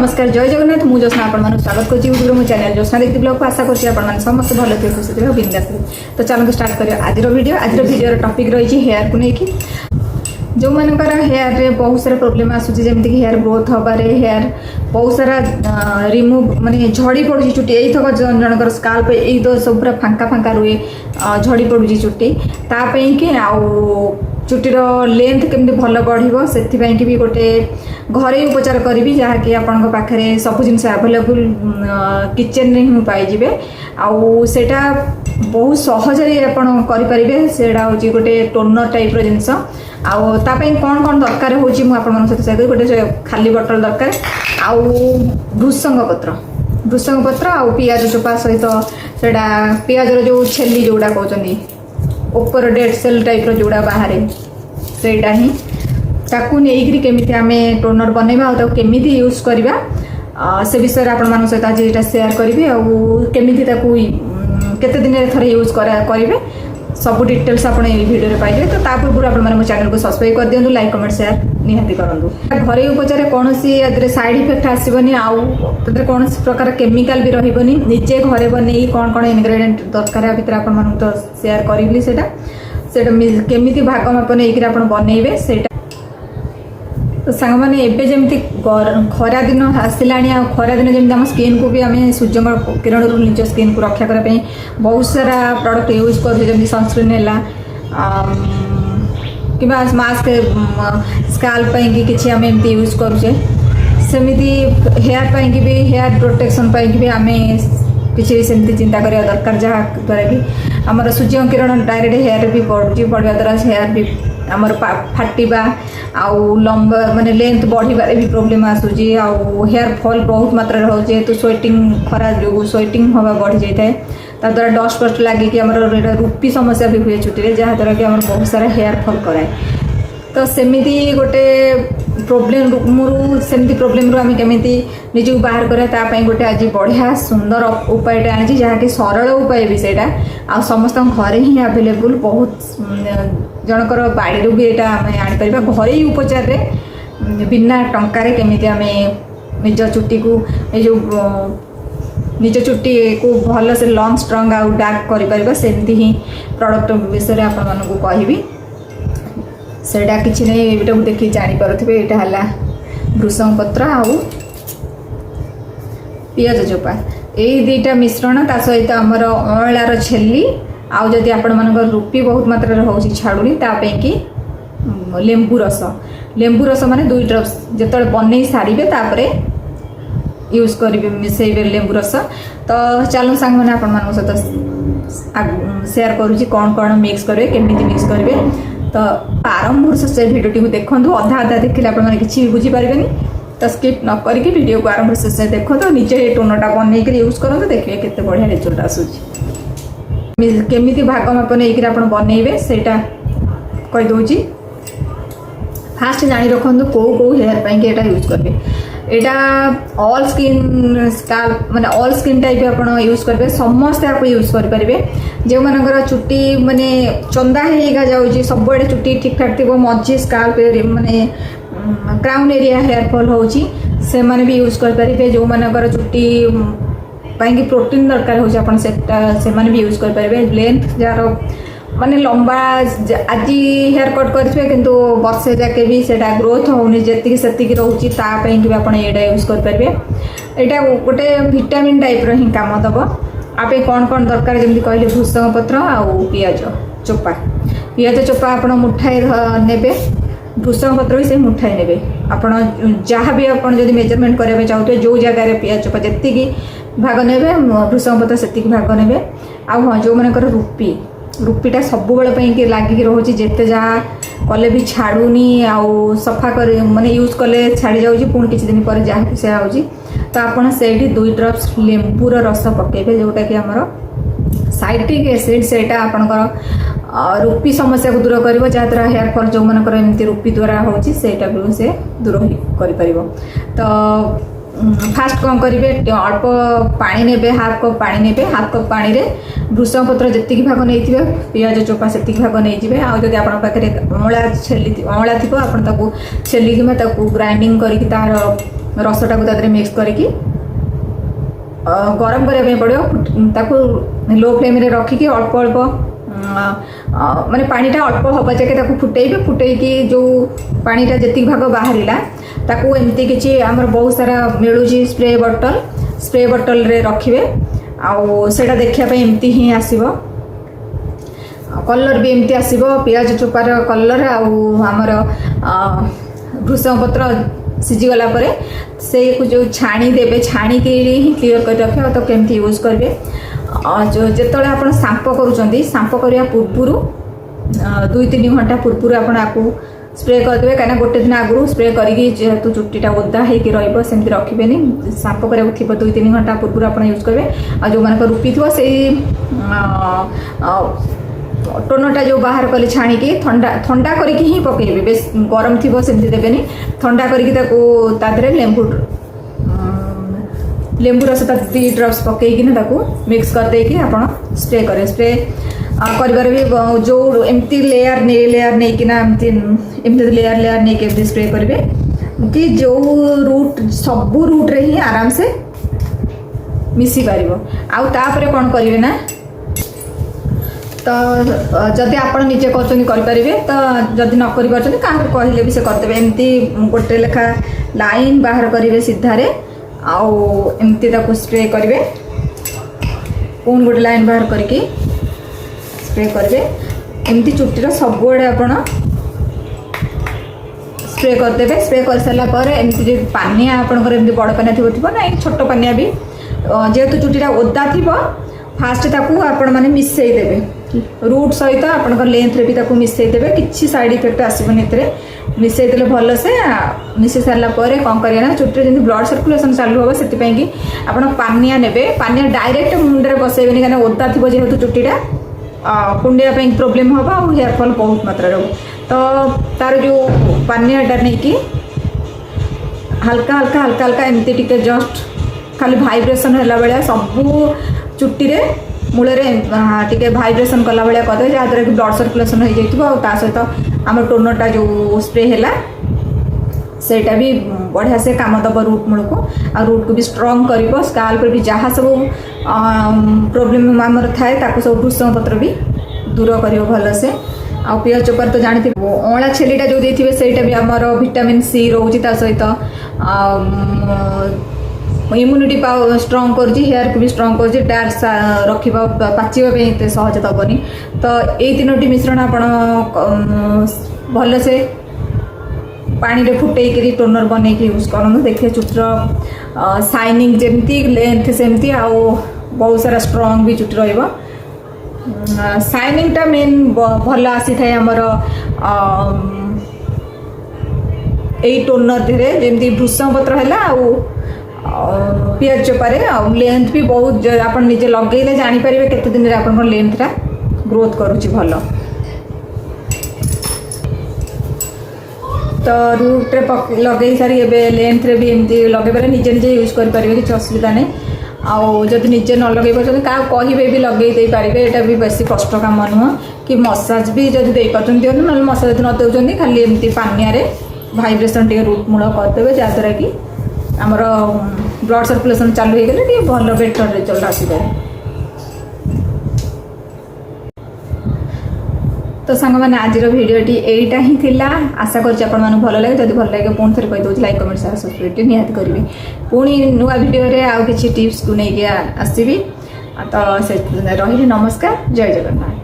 नमस्कार जय जगन्नाथ मु ज्योत्ना आपण स्वागत कर यूट्यूब मो चैनल ज्योत्ना देखते ब्लॉग को आशा कर समस्त भल थे खुशी थे बिंदास तो चलो स्टार्ट करिए आज वीडियो टॉपिक रही हेयर को लेकिन जो मानकर हेयर रे बहुत सारा प्रॉब्लम आसूची जमी कि हेयर ग्रोथ हबारे हेयर बहुत सारा रिमूव माने झड़ी पड़ुची चुटी यही थक जनकर स्काल्प यही तो सब पूरा फांका फांका रुए झड़ी पड़ुची चुटी तापाई कि आउ चुटीर लेंथ केमती भल बढ़ से भी गोटे घरे उपचार करी जहाँकि आपण पाखे सब जिन आवेलेबल किचन रे ही पाइबे आउटा बहुत सहजरे आपण करें हूँ गोटे टोनर टाइप जिनस आपाई कौन कौन दरकार हो सहित गोटे खाली बटल दरकार आउ भृसंग पत्र आउ पियाज चोपा सहित से पियाजर जो छेली जोड़ा कहते ऊपर डेड सेल टाइप जोड़ा बाहर सेटा ही ताकू नहीं केमिति आमे टोनर बनैबा केमिति यूज करवा से विषय आपण सहित आज ये शेयर करी केमिति ताकू केते दिन थरे यूज करेंगे सब डिटेल्स आप वीडियो पाइबे तो ता पूर्व आप चैनल को सब्सक्राइब कर दिंतु लाइक कमेंट शेयर निहाती करूँ घरे उपचार कौन साइड इफेक्ट आसबनी आउे कौन प्रकार केमिकल भी रही निजे घरे बन कौन कौन इनग्रेडिएंट दरकार भितर आप तो शेयर करी से केमिति भाग माप नहीं आप बनइबे से तो सांग मैंने एबे जमती खरा दिन आसला खरा दिन जमी आम स्किन को भी आम सूर्य किरण निज स्किन को रक्षा करने बहुत सारा प्रोडक्ट यूज कर सनस्क्रीन है कि मास्क स्काल्प कि आम एमती यूज करुचे सेमती हेयर पाई भी हेयर प्रोटेक्शन पाई भी आम किसी सेमती चिंता करिया दरकार जहाँ द्वारा कि आमर सूर्य किरण डायरेक्ट हेयर भी पड़वा द्वारा हेयर भी आमर फाटिबा आउ लंबा माने लेंथ बढ़िबारे भी प्रॉब्लम आसूची आउ हेयर फॉल बहुत मात्रा होचे तो स्वेटिंग खरा जो स्वेटिंग हवा बढ़ जाए ता द्वारा डस्ट फस्ट लगे कि आमर रूपी समस्या भी हुए चुटी जहाँ द्वारा कि आमर बहुत सारा हेयर फॉल कराए तो सेमिति गोटे प्रोब्लेम सेमती प्रोब्लेम आम केमिति निजक बाहर करा गोटे आज बढ़िया सुंदर उपाय आनी जहाँकि सरल उपाय भी सेटा आ समस्त घरे ही आवेलेबल बहुत जनकर बाड़ी भी यहाँ आम आनीपर घरे ही उपचार रे बिना टंकार केमिति आम निज चुटी को जो निज चुटी को भल से लंग स्ट्रंग आउ डार्क कर सेमती ही प्रोडक्ट विषय आपको कहबी सेटा किसी नहीं ये देखिए जानीपे यहाँ है भृसंग पत्र आउ पियाज चोपा यही दुईटा मिश्रण ता सहित आमर अँलार छेली आउ जदि आपण मानकर रूपी बहुत मात्रा हो छाड़ुनी तापाई कि लेंबू रस माने 2 ड्रॉप्स जिते बनई सारे तापर यूज करेंगे मिसेबे लेंबू रस तो चलो सांग मैंने आपण सहित शेयर करुँची कौन कौन मिक्स करेंगे केमिति मिक्स करेंगे तो आरंभ से भिडियो टी देखो अधा अधा देखिले आपने किसी भी बुझीपारे तो स्किप न करके वीडियो को आरंभ से देखो तो निजे टोनरटा बनई यूज करूँ देखिए केते बढ़िया रिजल्ट आसूची केमिति भाग माप नहीं आप बनइबे सेटा कहीदे फास्ट जानी रखु कौ हेयर पाई एटा यूज करेंगे यहाँ ऑल स्किन स्काल्प माने ऑल स्किन टाइप आप यूज करेंगे समस्ते आप यूज करेंगे जो मानकर चुटी माने चंदा होगा जाऊँगी सब आड़े चुटी ठीक ठाक थी मझी स्काल्प माने क्राउन एरिया हेयर फॉल होची से माने भी यूज करेंगे जो मानकर चुटी पाई प्रोटीन दरकार हो भी यूज करेंगे लेंथ जार माने लंबा आज हेयर कट करेंगे किंतु वर्षे जाके भी सेटा ग्रोथ होनी जी से रोचे तापाई भी आप यूज करेंगे यहाँ गोटे विटामिन टाइप रो ही काम दब आप कौन कौन दरकार जमी कहले भृसंग पत्र आउ पियाज चोपा आप मुठाए नेबे भृसंग पत्र भी से मुठाए नेबे आप जहाँ भी आप मेजरमेंट करने चाहते जो जगार पियाज चोपा जी भाग ने भृसंग पत्र से भाग ने आ हाँ जो मानकर रूपीटा सब बेले लगिक रोचे जिते जहाँ कले भी छाड़ूनी आउ सफा कर माने यूज कले छाड़ी जाऊँगी पुणी किसी दिन पर जहाँ से आऊँगी तो आपड़ से 2 ड्रॉप्स लेंबूर रस पकेबे जोटा कि आमर साइट्रिक एसिड से आपणकर रूपी समस्या को दूर कर जहाँद्वारा हेयर फॉल जो मानकर एमती रूपी द्वारा होची सेटा भी से दूर कर तो फास्ट कौन करेंगे अल्प पानी ने हाफ कप पानी ने हाफ कप पानी रे भृसंग पत्र जी भाग नहीं पियाज चोपा से भाग नहीं आदि आप अँला छेली अँला थी आप छेलिक ग्राइंडिंग कर तार रसटा को तादरे मिक्स करके गरम करने पड़ो ताको लो फ्लेम रे रखिकी अल्प अल्प माने पानीटा अल्प हवा जाके फुटेबे फुटेकी जो पानीटा जी भाग बाहर ताकू एमती किसी आमर बहुत सारा मिलूँ स्प्रे बटल रे रखिए आउटा देखापी एमती ही आसो कलर भी एमती आसो पियाज चोपार कलर आमर भृषंग पत्र सीझीगला से जो छाणी देवे छाणी ही क्लीयर कर रखे तो केमती यूज करेंगे जो जिते आप सांप करूँ करने पूर्व 2-3 घंटा पूर्व आपको स्प्रे करदे कहीं गोटे दिन आगु स्प्रे करके जेहेतु चुट्टीटा ओदा होगी रमती रखिए सांप कराया थी 2-3 घंटा पूर्व आप यूज करेंगे जो मान रूपी थो से टोनटा जो बाहर कले छाणिकी ठंडा ठंडा करके ही पकेबे बेस गरम थी सेमती देवेनि ठंडा करके लेंबू रस 2 ड्रॉप्स पकईकि मिक्स कर देकी आप स्प्रे करें स्प्रे कर भी जो एमती लेयर नहीं एमती लेयर नहीं के स्प्रे करेंगे कि जो रूट सबू रूट रे ही आराम से मिसी पार आउे कौन करेंगे ना तो जदि आप निजे करेंगे तो जदि न कर कहले भी से करदे एमती गोटे लेखा लाइन बाहर करेंगे सीधारे आमती स्प्रे करेंगे पुणी गोटे लाइन बाहर करके स्प्रे करेंगे एमती चुट्टीर सबुआड़े आप स्प्रे करदे स्प्रे कर सारापर एमती पानिया आपंकर एमती बड़ पानिया थी ना छोट पानिया भी जेहेतु चुट्टीटा ओदा थी फास्ट ताकू आपण मैंने मिसई देवे रूट सहित आप लेंथ रे भी मिसई देवे किसी साइड इफेक्ट आसबनी मिसई देले भल से मिसई सारापर कौन करेंगे चुट्टी जमी ब्लड सर्कुलेशन चालू हम से आप पानिया ने पानिया डायरेक्ट मुंडे बसैबे कहीं ओदा थी जेहेतु चुट्टीटा कुंडिया प्रोब्लेम हम आ हेयर फॉल बहुत मात्रा हो तो तार जो पानियाटा नहीं कि हल्का हल्का हल्का हल्का एमती टिके जस्ट खाली भाइब्रेशन है बेले सबू चुट्टी रे मूल टे भाइब्रेशन कला भाया करदे जहाँद्वारा कि ब्लड सर्कुलेशन हो जाता सहित आम टोनरटा जो स्प्रे है सेटा भी बढ़िया से काम दब रूट मूल को आ रूट को भी स्ट्रंग कर स्काल्प भी जहाँ सब प्रोब्लेम आमर थाए सब भृषंग पत्र भी दूर कर भल से आ पियाज चोपार तो जानते अँला छेलीटा जो देते सेटा भी आमर विटामिन सी रोचे सहित इम्यूनिटी पावर स्ट्रंग कर हेयर को भी स्ट्रंग कर डार्क रखा पाचिबा एत सहज दबनी तो ये 3टी मिश्रण आप भल से पानी रे फुटेक टोनर बन के यूज करूँ देखिए चुट्टर शाइनिंग जमती लेंथ सेमती आउ बहुत सारा स्ट्रंग भी चुट्टी रही शाइनिंगटा मेन भल आसी थाए आमर यही टोनर धीरे जमी भृषंग पत्र है पियाज चोपारे लेंथ भी बहुत आप निजे लगे जापर केते दिन आप लेंथटा ग्रोथ करुच्ची भल तो रूट रे लगे सारी लेंथ रे भी एमती लगे निजे निजे यूज करेंगे किसी असुविधा नहीं आउ जब निजे न लगे क्या कहे भी लगे दे पारे यहाँ भी बेसी कष्ट काम नुह कि मसाज भी जब दे दिखाँ ना मसाज न दौरान खाली एमती पानिया भाइब्रेशन टे रूट मूल करदे जहाँद्वारा कि आमर ब्लड सर्कुलेशन चालू हो गले भल बेटर रिजल्ट आसपे तो सांग मैंने आज भिडटी यहीटा ही थिला आशा करुँच आपन भल लगे जब भल लगे पुणी थे कहीदे लाइक कमेंट शेयर सब्सक्राइब निहाती करेंगे पुणी नुआ भिडियो आउ किसी टिप्स को लेकिन आसबि तो रही नमस्कार जय जगन्नाथ।